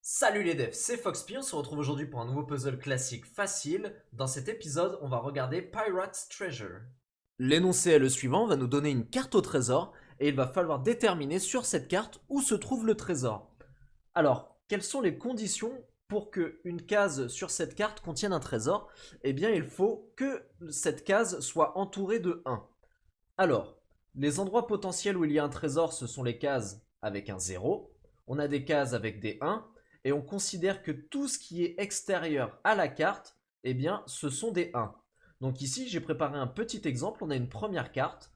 Salut les devs, c'est FoxP, on se retrouve aujourd'hui pour un nouveau puzzle classique facile. Dans cet épisode, on va regarder Pirate's Treasure. L'énoncé est le suivant, on va nous donner une carte au trésor, et il va falloir déterminer sur cette carte où se trouve le trésor. Alors, quelles sont les conditions pour qu'une case sur cette carte contienne un trésor? Eh bien, il faut que cette case soit entourée de 1. Alors, les endroits potentiels où il y a un trésor, ce sont les cases avec un 0. On a des cases avec des 1. Et on considère que tout ce qui est extérieur à la carte, eh bien, ce sont des 1. Donc ici, j'ai préparé un petit exemple. On a une première carte.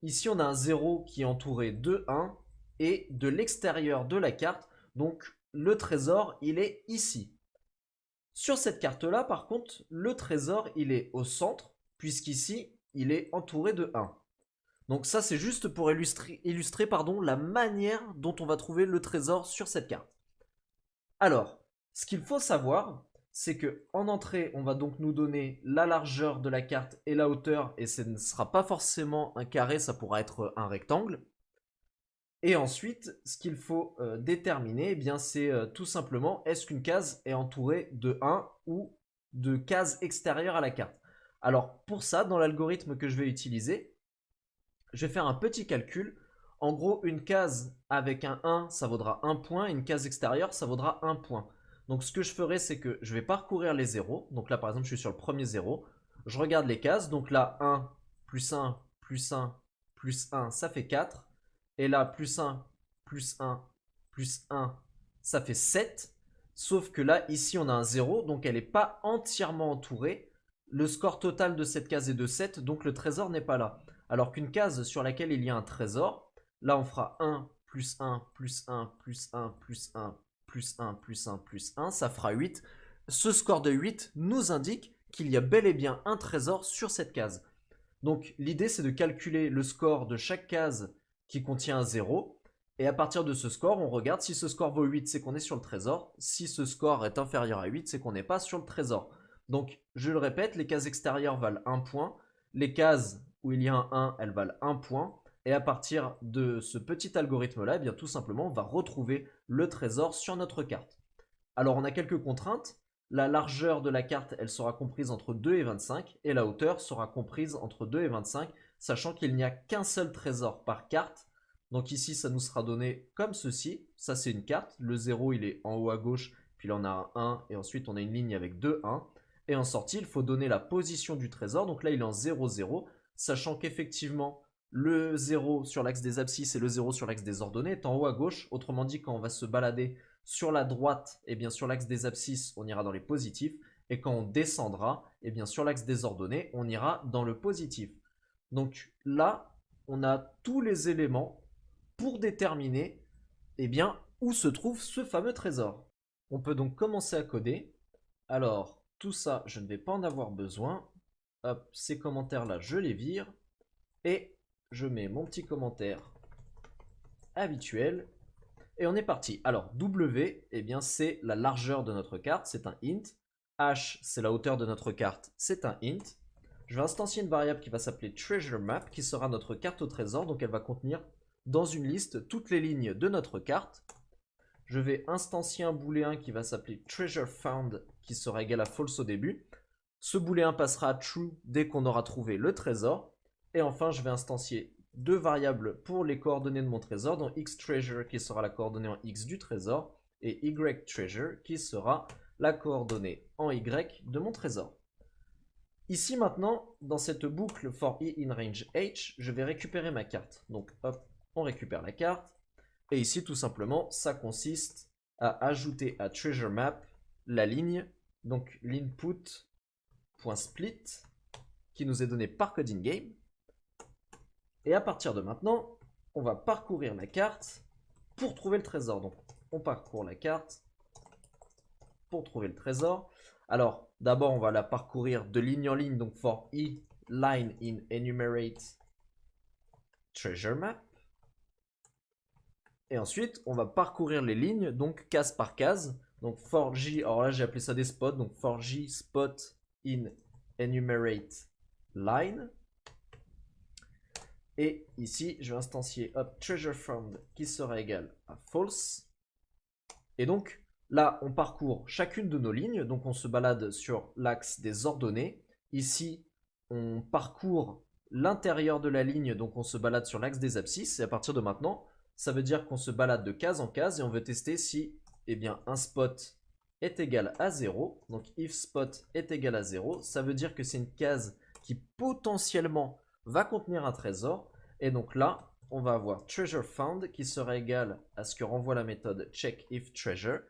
Ici, on a un 0 qui est entouré de 1 et de l'extérieur de la carte. Donc, le trésor, il est ici. Sur cette carte-là, par contre, le trésor, il est au centre, puisqu'ici, il est entouré de 1. Donc ça, c'est juste pour illustrer la manière dont on va trouver le trésor sur cette carte. Alors, ce qu'il faut savoir, c'est que en entrée, on va donc nous donner la largeur de la carte et la hauteur, et ce ne sera pas forcément un carré, ça pourra être un rectangle. Et ensuite, ce qu'il faut déterminer, eh bien, c'est tout simplement est-ce qu'une case est entourée de 1 ou de cases extérieures à la carte. Alors, pour ça, dans l'algorithme que je vais utiliser, je vais faire un petit calcul. En gros, une case avec un 1, ça vaudra 1 point, et une case extérieure, ça vaudra 1 point. Donc ce que je ferai, c'est que je vais parcourir les zéros. Donc là, par exemple, je suis sur le premier zéro. Je regarde les cases. Donc là, 1, plus 1, plus 1, plus 1, ça fait 4. Et là, plus 1, plus 1, plus 1, ça fait 7. Sauf que là, ici, on a un 0, donc elle n'est pas entièrement entourée. Le score total de cette case est de 7, donc le trésor n'est pas là. Alors qu'une case sur laquelle il y a un trésor, là on fera 1, plus 1, plus 1, plus 1, plus 1, plus 1, plus 1, plus 1, ça fera 8. Ce score de 8 nous indique qu'il y a bel et bien un trésor sur cette case. Donc l'idée c'est de calculer le score de chaque case qui contient un 0. Et à partir de ce score, on regarde si ce score vaut 8, c'est qu'on est sur le trésor. Si ce score est inférieur à 8, c'est qu'on n'est pas sur le trésor. Donc je le répète, les cases extérieures valent 1 point. Les cases où il y a un 1, elles valent 1 point. Et à partir de ce petit algorithme-là, eh bien, tout simplement, on va retrouver le trésor sur notre carte. Alors on a quelques contraintes. La largeur de la carte, elle sera comprise entre 2 et 25, et la hauteur sera comprise entre 2 et 25, sachant qu'il n'y a qu'un seul trésor par carte. Donc ici, ça nous sera donné comme ceci. Ça, c'est une carte. Le 0, il est en haut à gauche, puis là, on a un 1, et ensuite, on a une ligne avec deux 1. Et en sortie, il faut donner la position du trésor. Donc là, il est en 0, 0, sachant qu'effectivement, le 0 sur l'axe des abscisses et le 0 sur l'axe des ordonnées est en haut à gauche. Autrement dit, quand on va se balader sur la droite, et bien sur l'axe des abscisses, on ira dans les positifs. Et quand on descendra, et bien sur l'axe des ordonnées, on ira dans le positif. Donc là, on a tous les éléments pour déterminer eh bien, où se trouve ce fameux trésor. On peut donc commencer à coder. Alors, tout ça, je ne vais pas en avoir besoin. Hop, ces commentaires-là, je les vire. Et je mets mon petit commentaire habituel. Et on est parti. Alors, W, eh bien, c'est la largeur de notre carte, c'est un int. H, c'est la hauteur de notre carte, c'est un int. Je vais instancier une variable qui va s'appeler treasure map, qui sera notre carte au trésor. Donc, elle va contenir dans une liste toutes les lignes de notre carte. Je vais instancier un booléen qui va s'appeler treasure found, qui sera égal à false au début. Ce booléen passera à true dès qu'on aura trouvé le trésor. Et enfin, je vais instancier deux variables pour les coordonnées de mon trésor, donc xTreasure qui sera la coordonnée en x du trésor et yTreasure qui sera la coordonnée en y de mon trésor. Ici maintenant, dans cette boucle for i in range h, je vais récupérer ma carte. Donc hop, on récupère la carte. Et ici, tout simplement, ça consiste à ajouter à treasure map la ligne, donc l'input.split qui nous est donné par Coding Game. Et à partir de maintenant, on va parcourir la carte pour trouver le trésor. Donc, on parcourt la carte pour trouver le trésor. Alors, d'abord, on va la parcourir de ligne en ligne. Donc, for e line in enumerate treasure map. Et ensuite, on va parcourir les lignes, donc case par case. Donc, for j, alors là, j'ai appelé ça des spots. Donc, for j spot in enumerate line. Et ici, je vais instancier treasure found qui sera égal à false. Et donc, Là, on parcourt chacune de nos lignes, donc on se balade sur l'axe des ordonnées. Ici, on parcourt l'intérieur de la ligne, donc on se balade sur l'axe des abscisses. Et à partir de maintenant, ça veut dire qu'on se balade de case en case et on veut tester si eh bien, un spot est égal à 0. Donc if spot est égal à 0, ça veut dire que c'est une case qui potentiellement va contenir un trésor. Et donc là, on va avoir treasure found qui sera égal à ce que renvoie la méthode check if treasure.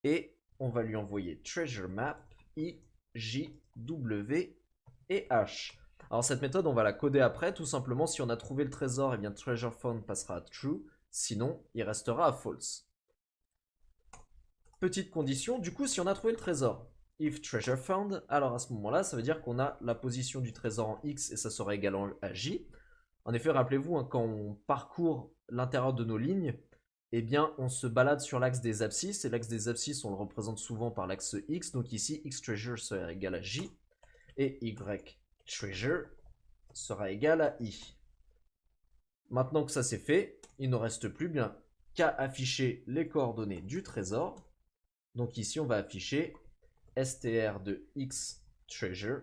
Et on va lui envoyer treasure map, I, J, W et H. Alors cette méthode, on va la coder après. Tout simplement, si on a trouvé le trésor, et bien treasure found passera à true. Sinon, il restera à false. Petite condition, du coup, si on a trouvé le trésor, if treasure found, alors à ce moment-là, ça veut dire qu'on a la position du trésor en X et ça sera égal à J. En effet, rappelez-vous, hein, quand on parcourt l'intérieur de nos lignes, eh bien, on se balade sur l'axe des abscisses, et l'axe des abscisses, on le représente souvent par l'axe X, donc ici, X treasure sera égal à J, et Y treasure sera égal à I. Maintenant que ça c'est fait, il ne reste plus bien qu'à afficher les coordonnées du trésor. Donc ici, on va afficher str de X treasure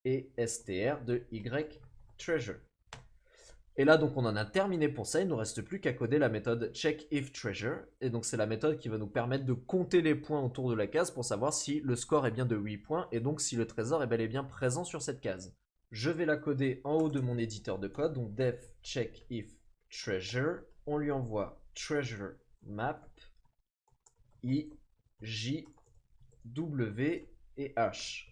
et str de Y treasure. Et là, donc, on en a terminé pour ça. Il ne nous reste plus qu'à coder la méthode checkIfTreasure. Et donc, c'est la méthode qui va nous permettre de compter les points autour de la case pour savoir si le score est bien de 8 points et donc si le trésor est bel et bien présent sur cette case. Je vais la coder en haut de mon éditeur de code. Donc, def checkIfTreasure. On lui envoie treasure map, I, J, W et H.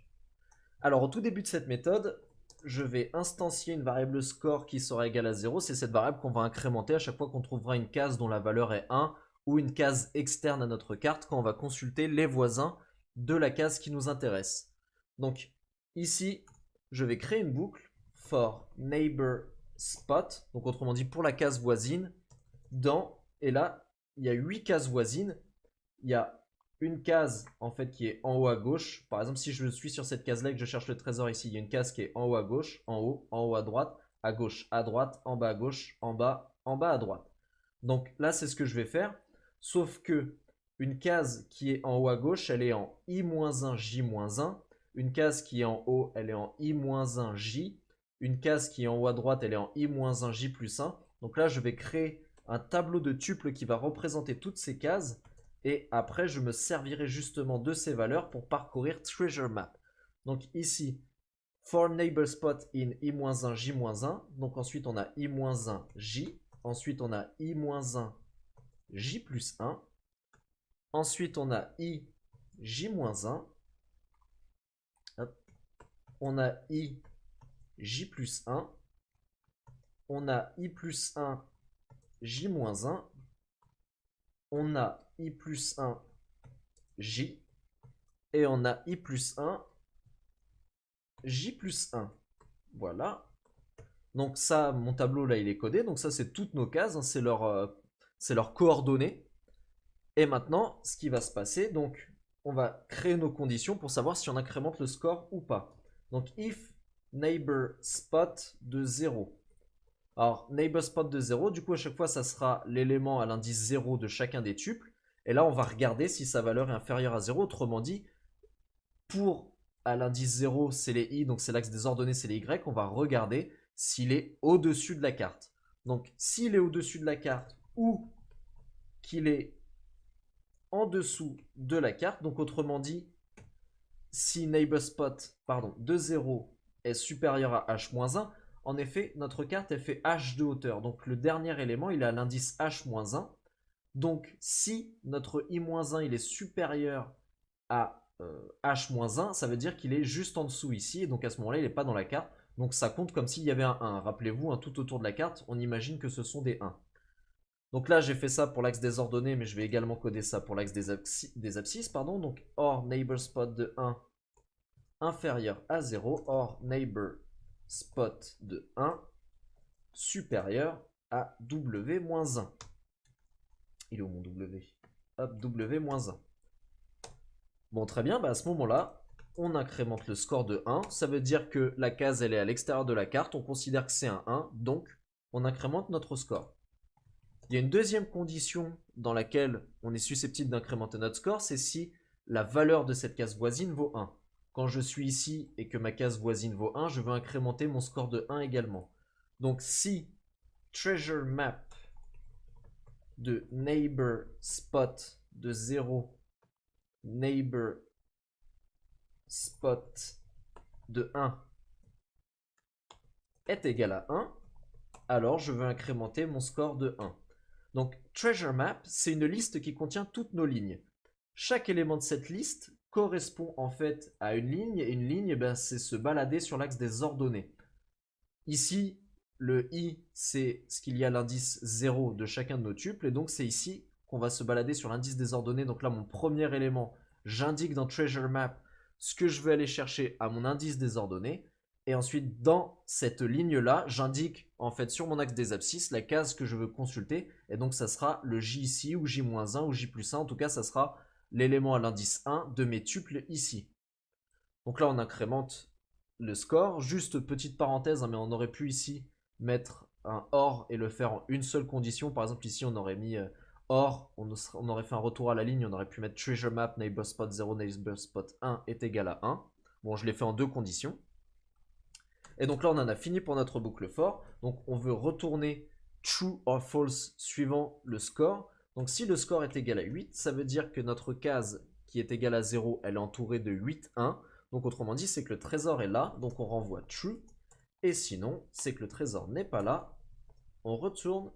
Alors, au tout début de cette méthode, je vais instancier une variable score qui sera égale à 0. C'est cette variable qu'on va incrémenter à chaque fois qu'on trouvera une case dont la valeur est 1 ou une case externe à notre carte quand on va consulter les voisins de la case qui nous intéresse. Donc ici, je vais créer une boucle for neighbor spot, donc autrement dit pour la case voisine, et là, il y a 8 cases voisines. Il y a une case en fait qui est en haut à gauche. Par exemple, si je suis sur cette case là et que je cherche le trésor ici, il y a une case qui est en haut à gauche, en haut à droite, à droite, en bas à gauche, en bas à droite. Donc là, c'est ce que je vais faire. Sauf que une case qui est en haut à gauche, elle est en I-1, J-1. Une case qui est en haut, elle est en I-1, J. Une case qui est en haut à droite, elle est en I-1, J plus 1. Donc là, je vais créer un tableau de tuples qui va représenter toutes ces cases. Et après, je me servirai justement de ces valeurs pour parcourir treasure map. Donc ici, for neighbor spot in i-1, j-1. Donc ensuite, on a i-1, j. Ensuite, on a i-1, j plus 1. Ensuite, on a i, j-1. On a i, j plus 1. On a i plus 1, j-1. On a i plus 1, j. Et on a i plus 1, j plus 1. Voilà. Donc ça, mon tableau là, il est codé. Donc ça, c'est toutes nos cases. Hein, c'est leurs coordonnées. Et maintenant, ce qui va se passer, donc on va créer nos conditions pour savoir si on incrémente le score ou pas. Donc if neighbor spot de 0. Alors neighbor spot de 0, du coup à chaque fois ça sera l'élément à l'indice 0 de chacun des tuples. Et là on va regarder si sa valeur est inférieure à 0. Autrement dit, pour à l'indice 0 c'est les i, donc c'est l'axe des ordonnées, c'est les y. On va regarder s'il est au-dessus de la carte. Donc s'il est au-dessus de la carte ou qu'il est en dessous de la carte, donc autrement dit, si neighbor spot de 0 est supérieur à h-1, en effet, notre carte, elle fait h de hauteur. Donc le dernier élément, il est à l'indice h-1. Donc si notre i-1, il est supérieur à h-1, ça veut dire qu'il est juste en dessous ici. Et donc à ce moment-là, il n'est pas dans la carte. Donc ça compte comme s'il y avait un 1. Rappelez-vous, hein, tout autour de la carte, on imagine que ce sont des 1. Donc là, j'ai fait ça pour l'axe des ordonnées, mais je vais également coder ça pour l'axe des abscisses. Donc, or neighbor spot de 1 inférieur à 0, or neighbor spot de 1 supérieur à W-1. Il est où mon W? Hop, W-1. Bon, très bien, bah à ce moment-là, on incrémente le score de 1. Ça veut dire que la case, elle est à l'extérieur de la carte. On considère que c'est un 1, donc on incrémente notre score. Il y a une deuxième condition dans laquelle on est susceptible d'incrémenter notre score, c'est si la valeur de cette case voisine vaut 1. Quand je suis ici et que ma case voisine vaut 1, je veux incrémenter mon score de 1 également. Donc si treasure map de neighbor spot de 0, neighbor spot de 1 est égal à 1, alors je veux incrémenter mon score de 1. Donc treasure map, c'est une liste qui contient toutes nos lignes. Chaque élément de cette liste correspond en fait à une ligne, et une ligne, ben, c'est se balader sur l'axe des ordonnées. Ici, le i, c'est ce qu'il y a l'indice 0 de chacun de nos tuples, et donc c'est ici qu'on va se balader sur l'indice des ordonnées. Donc là, mon premier élément, j'indique dans treasure map ce que je veux aller chercher à mon indice des ordonnées, et ensuite dans cette ligne-là, j'indique en fait sur mon axe des abscisses la case que je veux consulter, et donc ça sera le j ici, ou j-1, ou j+1, en tout cas ça sera l'élément à l'indice 1 de mes tuples ici. Donc là on incrémente le score. Juste petite parenthèse, hein, mais on aurait pu ici mettre un OR et le faire en une seule condition. Par exemple ici on aurait mis OR, on aurait fait un retour à la ligne, on aurait pu mettre treasure map neighbor spot 0 neighbor spot 1 est égal à 1. Bon, je l'ai fait en deux conditions. Et donc là on en a fini pour notre boucle for. Donc on veut retourner true or false suivant le score. Donc si le score est égal à 8, ça veut dire que notre case qui est égale à 0, elle est entourée de 8, 1. Donc autrement dit, c'est que le trésor est là, donc on renvoie true. Et sinon, c'est que le trésor n'est pas là, on retourne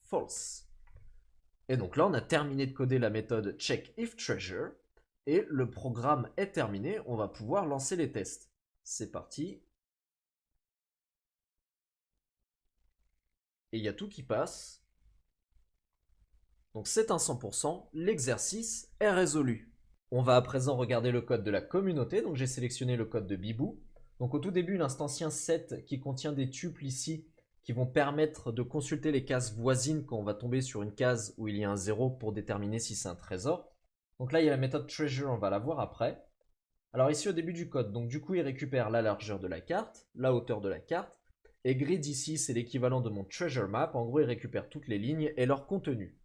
false. Et donc là, on a terminé de coder la méthode checkIfTreasure. Et le programme est terminé, on va pouvoir lancer les tests. C'est parti. Et il y a tout qui passe. Donc c'est un 100%, l'exercice est résolu. On va à présent regarder le code de la communauté, donc j'ai sélectionné le code de Bibou. Donc au tout début, l'instancien set qui contient des tuples ici qui vont permettre de consulter les cases voisines quand on va tomber sur une case où il y a un 0 pour déterminer si c'est un trésor. Donc là, il y a la méthode treasure, on va la voir après. Alors ici au début du code, donc du coup il récupère la largeur de la carte, la hauteur de la carte, et grid ici c'est l'équivalent de mon treasure map, en gros il récupère toutes les lignes et leur contenu.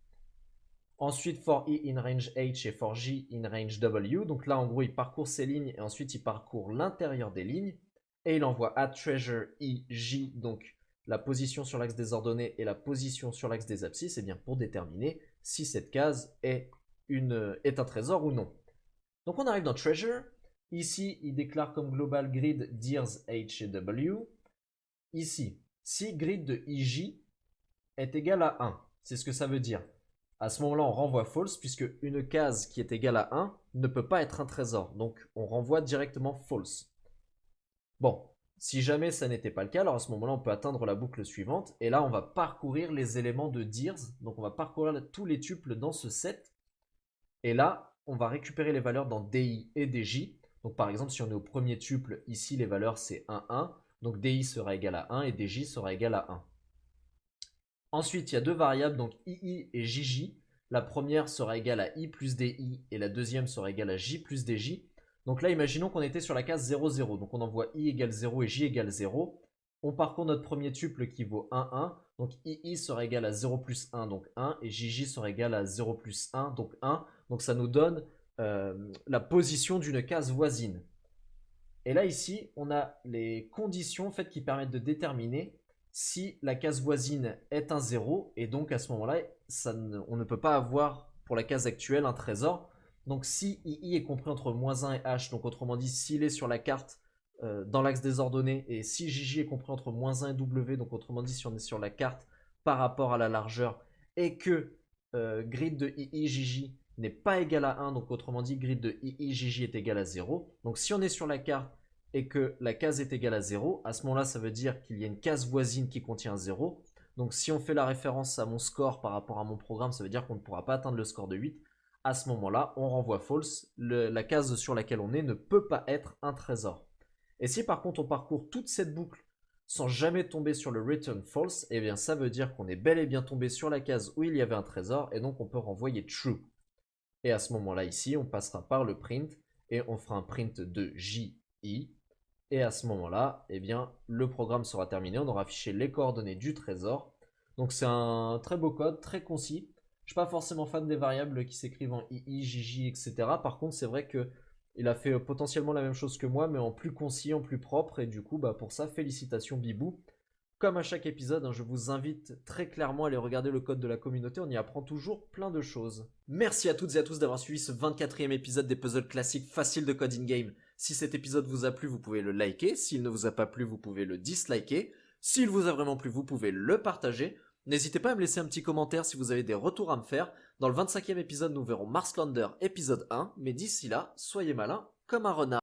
Ensuite for i in range h et for j in range w, donc là en gros il parcourt ces lignes et ensuite il parcourt l'intérieur des lignes, et il envoie at treasure i j, donc la position sur l'axe des ordonnées et la position sur l'axe des abscisses, et bien pour déterminer si cette case est un trésor ou non. Donc on arrive dans treasure. Ici, il déclare comme global grid dirs h et w. Ici, si grid de ij est égal à 1, c'est ce que ça veut dire. À ce moment-là, on renvoie false puisque une case qui est égale à 1 ne peut pas être un trésor. Donc on renvoie directement false. Bon, si jamais ça n'était pas le cas, alors à ce moment-là, on peut atteindre la boucle suivante. Et là, on va parcourir les éléments de dirs. Donc on va parcourir tous les tuples dans ce set. Et là, on va récupérer les valeurs dans DI et DJ. Donc par exemple, si on est au premier tuple, ici les valeurs c'est 1, 1. Donc DI sera égal à 1 et DJ sera égal à 1. Ensuite, il y a deux variables, donc II et JJ. La première sera égale à I plus DI et la deuxième sera égale à J plus DJ. Donc là, imaginons qu'on était sur la case 0, 0. Donc on envoie I égale 0 et J égale 0. On parcourt notre premier tuple qui vaut 1, 1. Donc II sera égal à 0 plus 1, donc 1. Et JJ sera égal à 0 plus 1, donc 1. Donc ça nous donne la position d'une case voisine. Et là, ici, on a les conditions en fait, qui permettent de déterminer si la case voisine est un 0. Et donc, à ce moment-là, on ne peut pas avoir, pour la case actuelle, un trésor. Donc, si II est compris entre -1 et h, donc autrement dit, s'il est sur la carte dans l'axe des ordonnées, et si JJ est compris entre -1 et w, donc autrement dit, si on est sur la carte par rapport à la largeur, et que grid de IIJJ n'est pas égal à 1, donc autrement dit, grid de IIJJ est égal à 0. Donc si on est sur la carte et que la case est égale à 0, à ce moment-là, ça veut dire qu'il y a une case voisine qui contient 0. Donc si on fait la référence à mon score par rapport à mon programme, ça veut dire qu'on ne pourra pas atteindre le score de 8. À ce moment-là, on renvoie false. La case sur laquelle on est ne peut pas être un trésor. Et si par contre on parcourt toute cette boucle sans jamais tomber sur le return false, eh bien ça veut dire qu'on est bel et bien tombé sur la case où il y avait un trésor et donc on peut renvoyer true. Et à ce moment-là ici, on passera par le print et on fera un print de JI. Et à ce moment-là, eh bien, le programme sera terminé. On aura affiché les coordonnées du trésor. Donc c'est un très beau code, très concis. Je suis pas forcément fan des variables qui s'écrivent en II, JJ, etc. Par contre, c'est vrai que il a fait potentiellement la même chose que moi, mais en plus concis, en plus propre. Et du coup, bah, pour ça, félicitations Bibou. Comme à chaque épisode, hein, je vous invite très clairement à aller regarder le code de la communauté, on y apprend toujours plein de choses. Merci à toutes et à tous d'avoir suivi ce 24e épisode des puzzles classiques faciles de Code in Game. Si cet épisode vous a plu, vous pouvez le liker. S'il ne vous a pas plu, vous pouvez le disliker. S'il vous a vraiment plu, vous pouvez le partager. N'hésitez pas à me laisser un petit commentaire si vous avez des retours à me faire. Dans le 25e épisode, nous verrons Marslander épisode 1, mais d'ici là, soyez malins comme un renard.